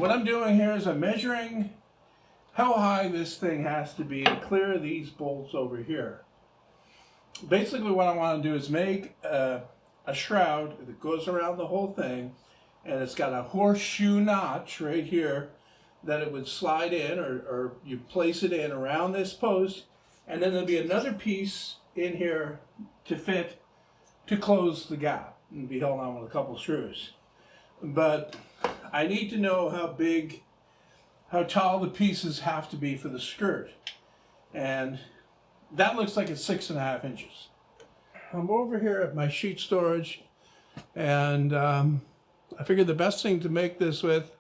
what I'm doing here is I'm measuring how high this thing has to be to clear these bolts over here. Basically what I want to do is make a shroud that goes around the whole thing, and it's got a horseshoe notch right here that it would slide in, or you place it in around this post, and then there'll be another piece in here to fit to close the gap and be held on with a couple screws. But I need to know how tall the pieces have to be for the skirt, and that looks like it's 6.5 inches. I'm over here at my sheet storage, and I figured the best thing to make this with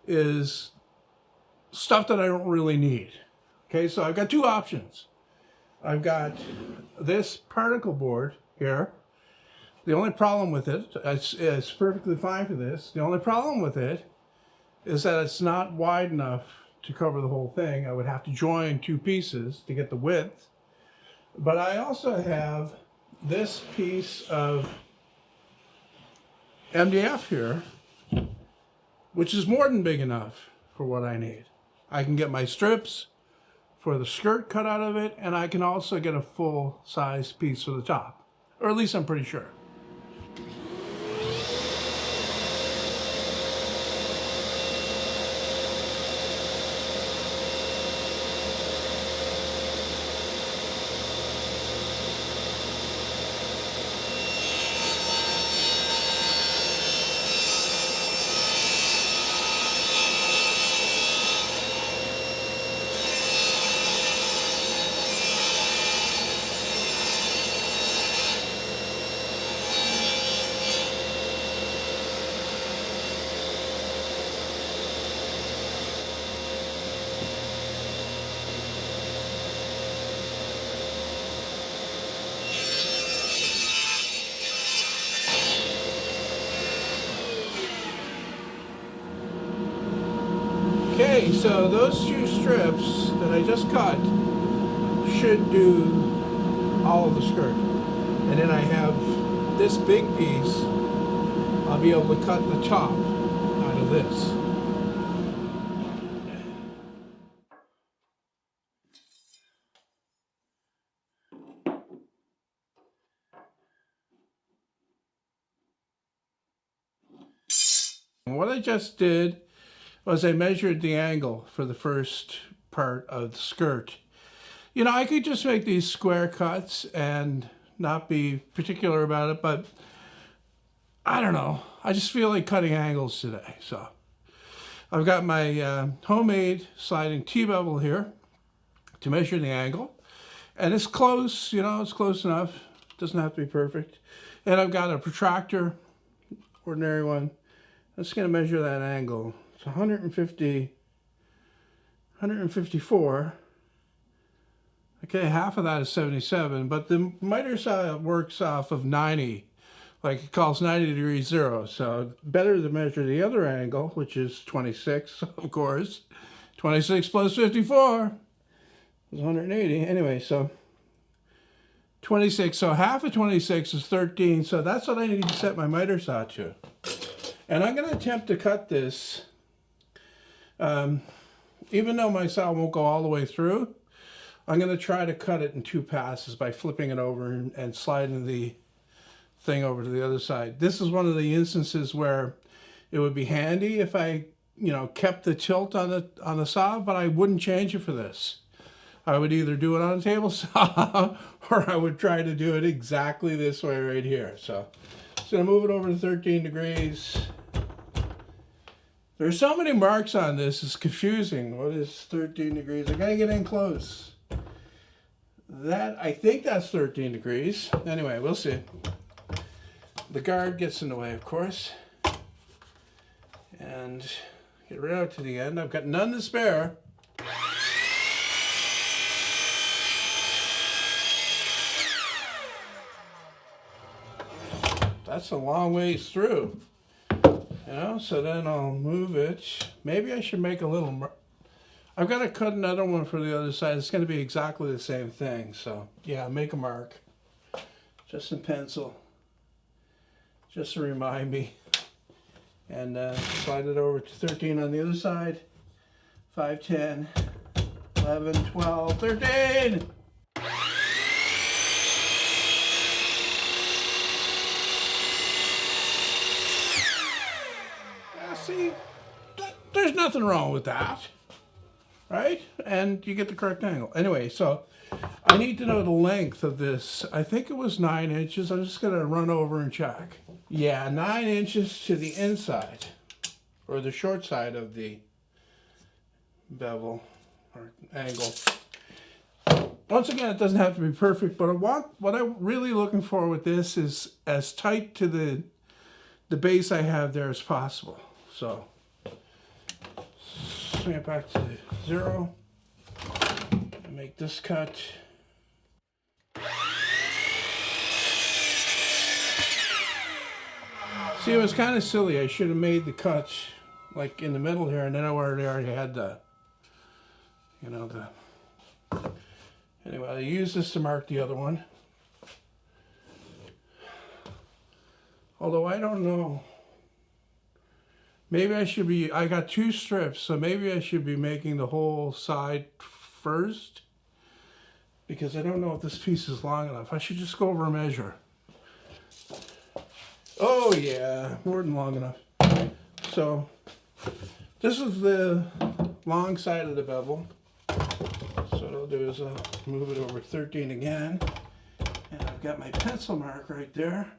is stuff that I don't really need. Okay, so I've got two options. I've got this particle board here. The only problem with it, it's perfectly fine for this. The only problem with it is that it's not wide enough to cover the whole thing. I would have to join two pieces to get the width. But I also have this piece of MDF here, which is more than big enough for what I need. I can get my strips for the skirt cut out of it, and I can also get a full-size piece for the top. Or at least I'm pretty sure. Okay, so those two strips that I just cut should do all of the skirt. And then I have this big piece. I'll be able to cut the top out of this. And what I just did was I measured the angle for the first part of the skirt. You know, I could just make these square cuts and not be particular about it, but I don't know. I just feel like cutting angles today. So I've got my homemade sliding T-bevel here to measure the angle. And it's close, you know, it's close enough. It doesn't have to be perfect. And I've got a protractor, ordinary one. I'm just going to measure that angle. It's 154. Okay, half of that is 77, but the miter saw works off of 90. Like it calls 90 degrees 0. So better to measure the other angle, which is 26, of course. 26 plus 54 is 180. Anyway, so 26. So half of 26 is 13. So that's what I need to set my miter saw to. And I'm going to attempt to cut this, even though my saw won't go all the way through. I'm going to try to cut it in two passes by flipping it over and sliding the thing over to the other side. This is one of the instances where it would be handy if I, you know, kept the tilt on the saw, but I wouldn't change it for this. I would either do it on a table saw or I would try to do it exactly this way right here. So I'm going to move it over to 13 degrees. There's so many marks on this, it's confusing. What is 13 degrees? I gotta get in close. I think that's 13 degrees. Anyway, we'll see. The guard gets in the way, of course. And get right out to the end. I've got none to spare. That's a long ways through. You know, so then I'll move it. Maybe I should make a little... I've got to cut another one for the other side. It's going to be exactly the same thing. So, yeah, make a mark. Just in pencil. Just to remind me. And slide it over to 13 on the other side. 5, 10, 11, 12, 13! See, there's nothing wrong with that, right? And you get the correct angle. Anyway, so I need to know the length of this. I think it was 9 inches. I'm just gonna run over and check. Yeah, 9 inches to the inside, or the short side of the bevel or angle. Once again, it doesn't have to be perfect, but what I'm really looking for with this is as tight to the base I have there as possible. So swing it back to 0 and make this cut. See, it was kind of silly. I should have made the cut like in the middle here, and then I already had the, you know, the. Anyway, I use this to mark the other one. Although I don't know. Maybe I should be, I got 2 strips, so maybe I should be making the whole side first. Because I don't know if this piece is long enough. I should just go over and measure. Oh yeah, more than long enough. So, this is the long side of the bevel. So what I'll do is I'll move it over 13 again. And I've got my pencil mark right there.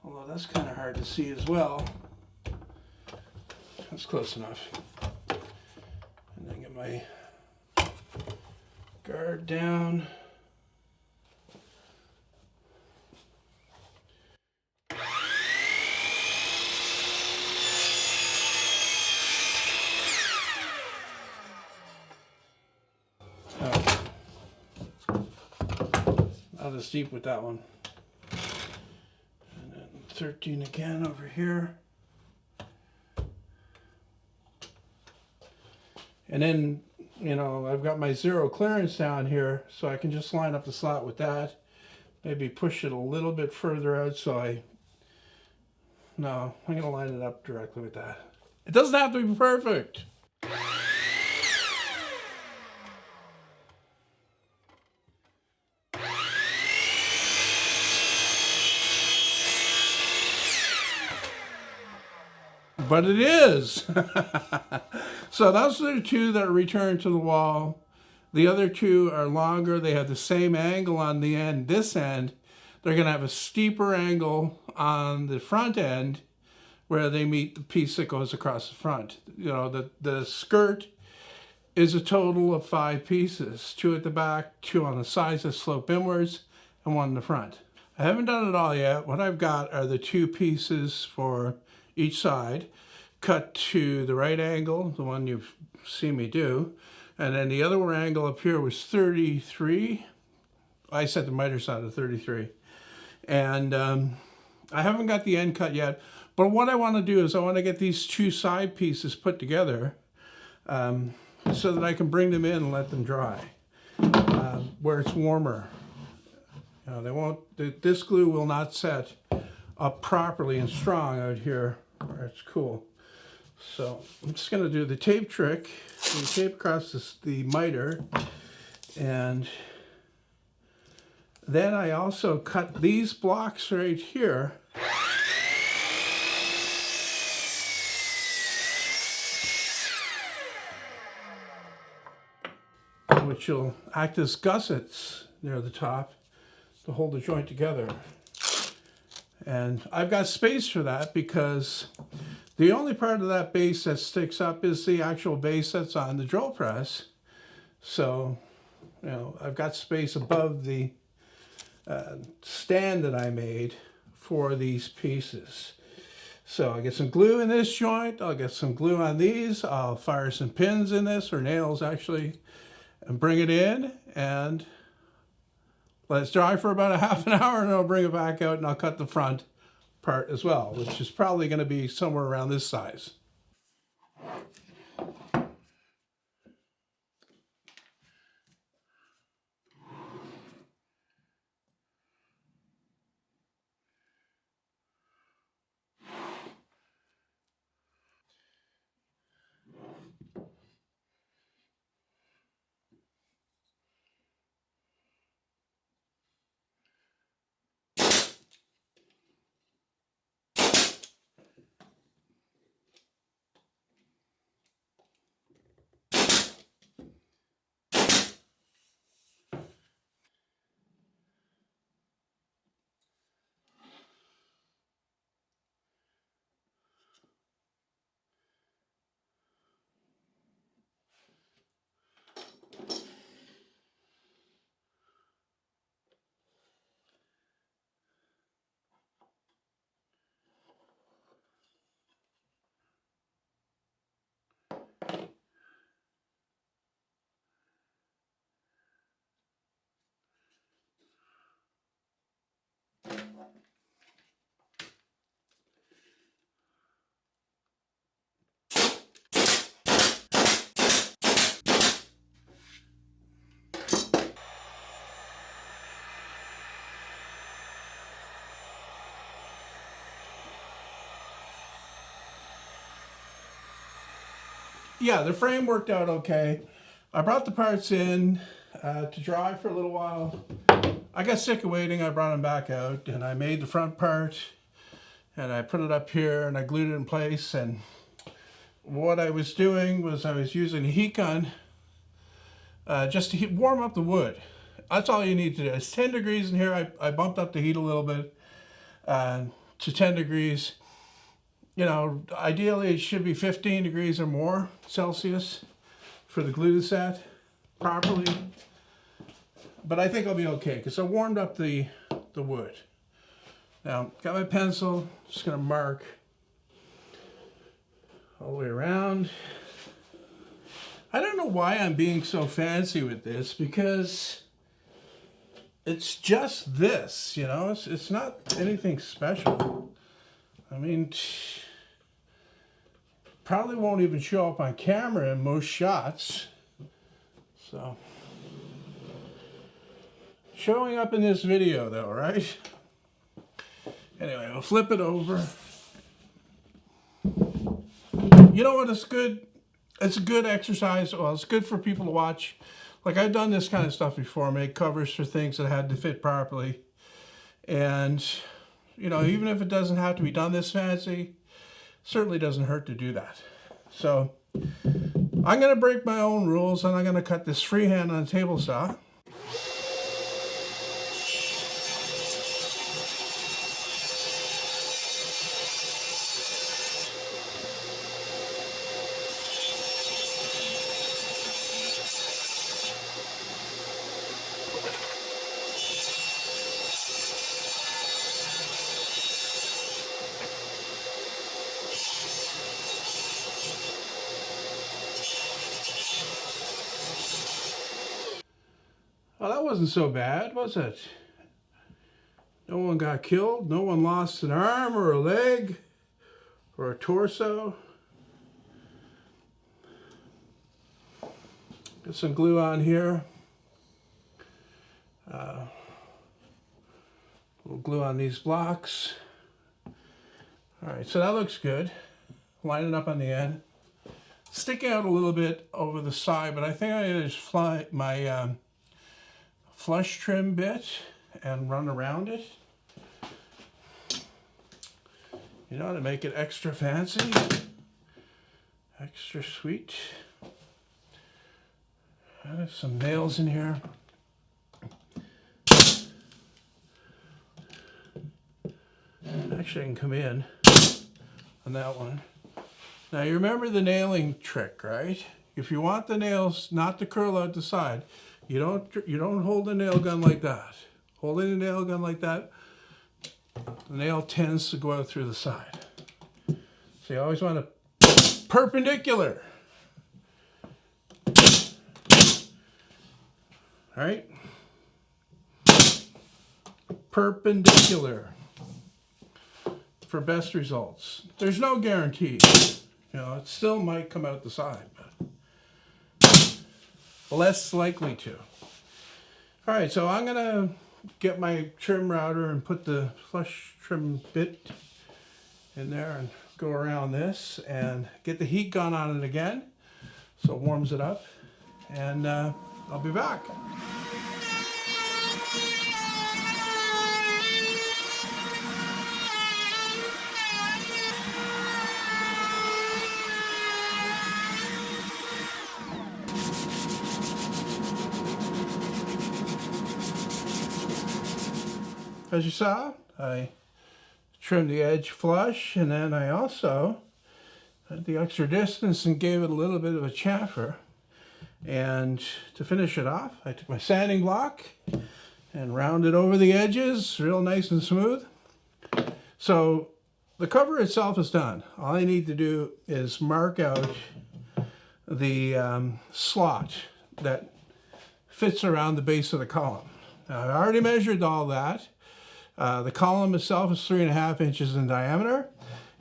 Although that's kind of hard to see as well. That's close enough. And then get my guard down. Not as deep with that one. And then 13 again over here. And then, you know, I've got my 0 clearance down here, so I can just line up the slot with that. Maybe push it a little bit further out so no, I'm going to line it up directly with that. It doesn't have to be perfect. But it is. So those are the 2 that return to the wall. The other 2 are longer. They have the same angle on the end. This end, they're going to have a steeper angle on the front end where they meet the piece that goes across the front. You know, the skirt is a total of 5 pieces. 2 at the back, 2 on the sides that slope inwards, and 1 in the front. I haven't done it all yet. What I've got are the 2 pieces for each side, cut to the right angle, the one you've seen me do, and then the other angle up here was 33. I set the miter saw to 33, and I haven't got the end cut yet. But what I want to do is I want to get these 2 side pieces put together so that I can bring them in and let them dry where it's warmer. You know, they won't. This glue will not set up properly and strong out here where it's cool. So I'm just going to do the tape trick. So you tape across the miter, and then I also cut these blocks right here. Which will act as gussets near the top to hold the joint together. And I've got space for that because the only part of that base that sticks up is the actual base that's on the drill press. So, you know, I've got space above the stand that I made for these pieces. So I'll get some glue in this joint, I'll get some glue on these, I'll fire some pins in this, or nails actually, and bring it in and let it dry for about a half an hour, and I'll bring it back out and I'll cut the front part as well, which is probably going to be somewhere around this size. yeah, the frame worked out okay. I brought the parts in to dry for a little while. I got sick of waiting. I brought them back out and I made the front part and I put it up here and I glued it in place. And what I was doing was I was using a heat gun just to warm up the wood. That's all you need to do. It's 10 degrees in here. I bumped up the heat a little bit to 10 degrees. You know, ideally it should be 15 degrees or more Celsius for the glue to set properly. But I think I'll be okay because I warmed up the wood. Now, got my pencil, just gonna mark all the way around. I don't know why I'm being so fancy with this, because it's just this, you know, it's not anything special. I mean, probably won't even show up on camera in most shots. So, showing up in this video though, right? Anyway, we'll flip it over. You know what, it's good. It's a good exercise. Well, it's good for people to watch. Like, I've done this kind of stuff before, make covers for things that had to fit properly. And, you know, even if it doesn't have to be done this fancy, certainly doesn't hurt to do that. So, I'm going to break my own rules and I'm going to cut this freehand on a table saw. Well, that wasn't so bad, was it? No one got killed, no one lost an arm or a leg or a torso. Get some glue on here. We'll glue on these blocks. All right, so that looks good. Line it up on the end. Sticking out a little bit over the side, but I think I just fly my flush trim bit and run around it. You know, to make it extra fancy, extra sweet. There's some nails in here. Actually, I can come in on that one. Now, you remember the nailing trick, right? If you want the nails not to curl out the side, you don't hold the nail gun like that. Holding the nail gun like that, the nail tends to go out through the side. So you always want to perpendicular. All right? Perpendicular for best results. There's no guarantee. You know, it still might come out the side, but less likely to. All right, so I'm gonna get my trim router and put the flush trim bit in there and go around this and get the heat gun on it again so it warms it up, and I'll be back. As you saw, I trimmed the edge flush, and then I also had the extra distance and gave it a little bit of a chamfer. And to finish it off, I took my sanding block and rounded over the edges, real nice and smooth. So the cover itself is done. All I need to do is mark out the slot that fits around the base of the column. Now, I already measured all that. The column itself is 3.5 inches in diameter,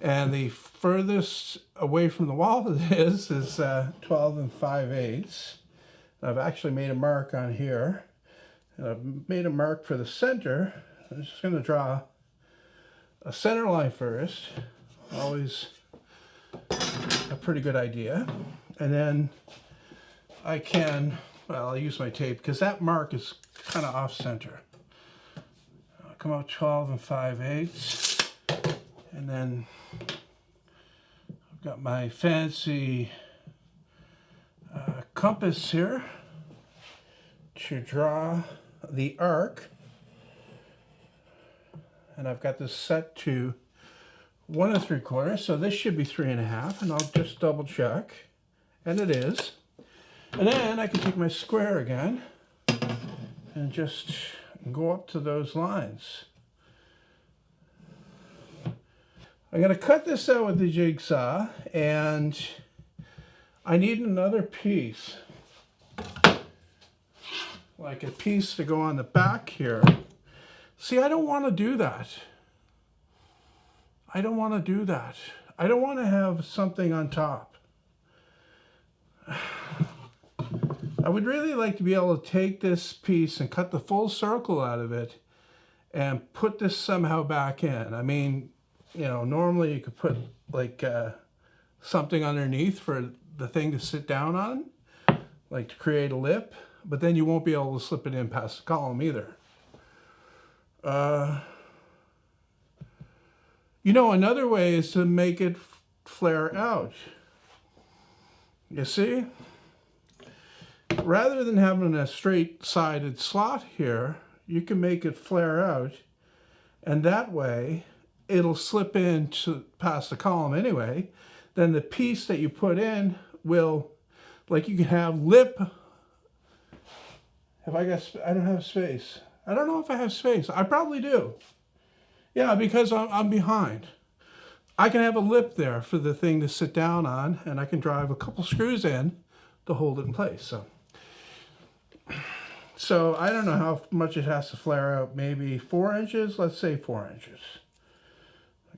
and the furthest away from the wall it is 12 5/8. I've actually made a mark on here. And I've made a mark for the center. I'm just going to draw a center line first. Always a pretty good idea. And then I can, well, I'll use my tape because that mark is kind of off center. I'll come out 12 5/8. And then I've got my fancy compass here to draw the arc. And I've got this set to 1 3/4, so this should be 3 1/2, and I'll just double check, and it is. And then I can take my square again and just go up to those lines. I'm going to cut this out with the jigsaw, and I need another piece, like a piece to go on the back here. See, I don't want to do that. I don't want to do that. I don't want to have something on top. I would really like to be able to take this piece and cut the full circle out of it and put this somehow back in. I mean, you know, normally you could put like something underneath for the thing to sit down on, like to create a lip, but then you won't be able to slip it in past the column either. You know, another way is to make it flare out. You see? Rather than having a straight-sided slot here, you can make it flare out, and that way it'll slip in past the column anyway. Then the piece that you put in will, like you can have lip. I don't have space. I don't know if I have space. I probably do. Yeah, because I'm behind. I can have a lip there for the thing to sit down on, and I can drive a couple screws in to hold it in place. So I don't know how much it has to flare out. Maybe 4 inches. Let's say 4 inches.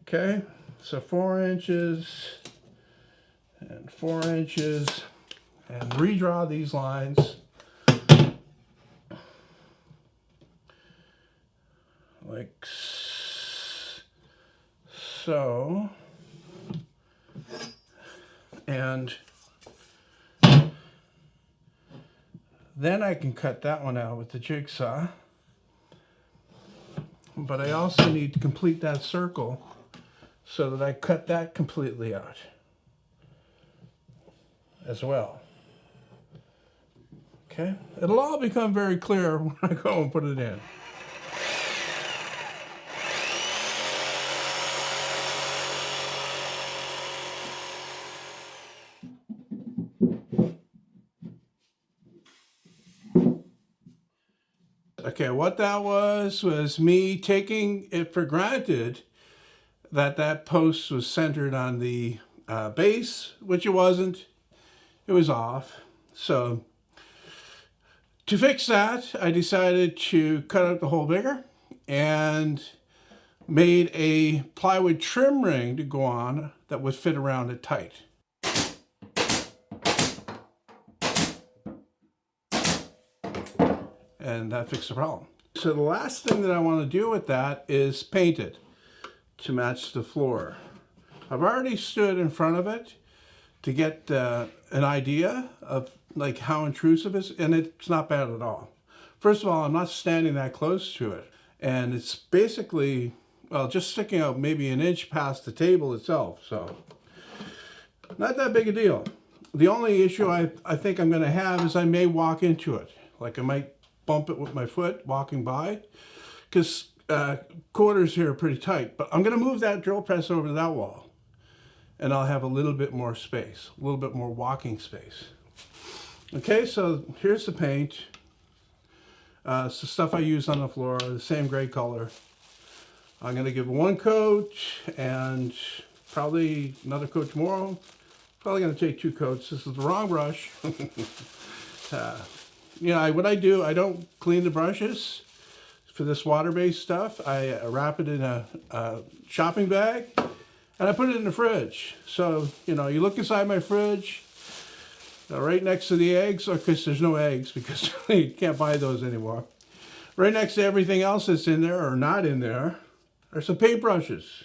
Okay, so 4 inches and 4 inches, and redraw these lines like so, and then I can cut that one out with the jigsaw, but I also need to complete that circle so that I cut that completely out as well. Okay, it'll all become very clear when I go and put it in. Okay, what that was me taking it for granted that that post was centered on the base, which it wasn't. It was off. So to fix that, I decided to cut out the hole bigger and made a plywood trim ring to go on that would fit around it tight. And that fixed the problem. So the last thing that I want to do with that is paint it to match the floor. I've already stood in front of it to get an idea of like how intrusive it is, and it's not bad at all. First of all, I'm not standing that close to it, and it's basically, well, just sticking out maybe an inch past the table itself, so not that big a deal. The only issue I think I'm going to have is I may walk into it. Like I might bump it with my foot walking by, because quarters here are pretty tight. But I'm going to move that drill press over to that wall, and I'll have a little bit more space, a little bit more walking space. Okay, so here's the paint. It's the stuff I used on the floor, the same gray color. I'm going to give one coat and probably another coat tomorrow. Probably going to take 2 coats. This is the wrong brush. You know, what I do, I don't clean the brushes for this water-based stuff. I wrap it in a shopping bag, and I put it in the fridge. So, you know, you look inside my fridge, right next to the eggs, of course there's no eggs because you can't buy those anymore. Right next to everything else that's in there or not in there are some paintbrushes.